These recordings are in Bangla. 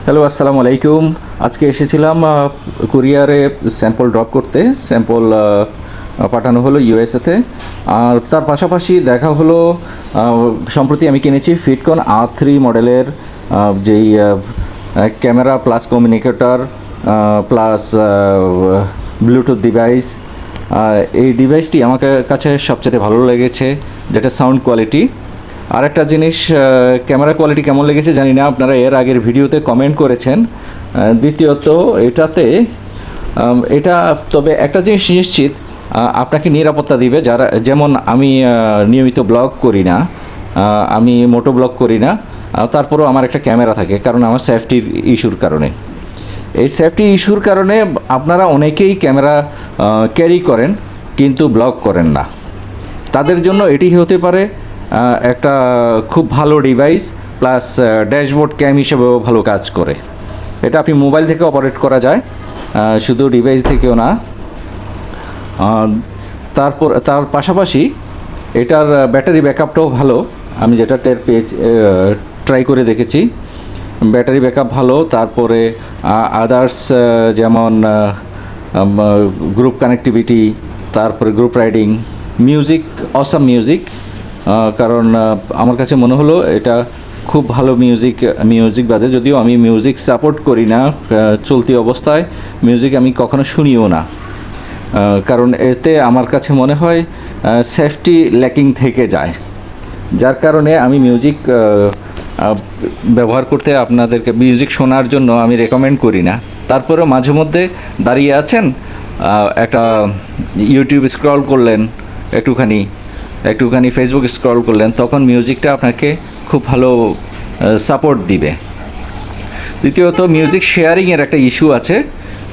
হ্যালো, আসসালামু আলাইকুম। আজকে এসেছিলাম কুরিয়ারে স্যাম্পল ড্রপ করতে। স্যাম্পল পাঠানো হলো ইউএসএতে। আর তার পাশাপাশি দেখা হলো সম্প্রতি আমি কিনেছি ফিটকন R3 মডেলের যেই camera plus communicator plus Bluetooth device. এই ডিভাইসটি আমার কাছে সবচেয়ে ভালো লেগেছে, যেটা সাউন্ড কোয়ালিটি। আর একটা জিনিস, ক্যামেরা কোয়ালিটি কেমন লেগেছে জানি না, আপনারা এর আগের ভিডিওতে কমেন্ট করেছেন। দ্বিতীয়ত এটা তবে একটা জিনিস নিশ্চিত, আপনাকে নিরাপত্তা দিবে। যারা যেমন আমি নিয়মিত ব্লগ করি না, আমি মোটো ব্লগ করি না, তারপরেও আমার একটা ক্যামেরা থাকে, কারণ আমার সেফটির ইস্যুর কারণে। এই সেফটি ইস্যুর কারণে আপনারা অনেকেই ক্যামেরা ক্যারি করেন কিন্তু ব্লগ করেন না। তাদের জন্য এটি হতে পারে একটা খুব ভালো ডিভাইস, প্লাস ড্যাশবোর্ড ক্যাম হিসেবেও ভালো কাজ করে। এটা আপনি মোবাইল থেকে অপারেট করা যায়, শুধু ডিভাইস থেকেও না। তার পাশাপাশি এটার ব্যাটারি ব্যাকআপটাও ভালো। আমি যেটা ট্রাই করে দেখেছি, ব্যাটারি ব্যাকআপ ভালো। তারপরে আদার্স যেমন গ্রুপ কানেক্টিভিটি, তারপরে group riding, music, awesome music. কারণ আমার কাছে মনে হলো এটা খুব ভালো মিউজিক বাজে, যদিও আমি মিউজিক সাপোর্ট করি না। চলতি অবস্থায় মিউজিক আমি কখনো শুনিও না, কারণ এতে আমার কাছে মনে হয় সেফটি ল্যাকিং থেকে যায়। যার কারণে আমি মিউজিক ব্যবহার করতে, আপনাদেরকে মিউজিক শোনার জন্য আমি রেকমেন্ড করি না। তারপরেও মাঝে মধ্যে দাঁড়িয়ে আছেন, একটা ইউটিউব স্ক্রল করলেন, একটুখানি ফেসবুক স্ক্রল করলেন, তখন মিউজিকটা আপনাকে খুব ভালো সাপোর্ট দিবে। দ্বিতীয়ত মিউজিক শেয়ারিংয়ের একটা ইস্যু আছে,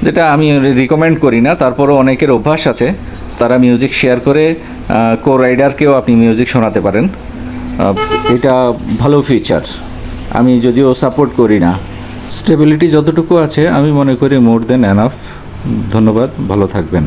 যেটা আমি রিকমেন্ড করি না। তারপরও অনেকের অভ্যাস আছে, তারা মিউজিক শেয়ার করে কো রাইডারকেও আপনি মিউজিক শোনাতে পারেন। এটা ভালো ফিচার, আমি যদিও সাপোর্ট করি না। স্টেবিলিটি যতটুকু আছে আমি মনে করি মোর দেন এনাফ। ধন্যবাদ, ভালো থাকবেন।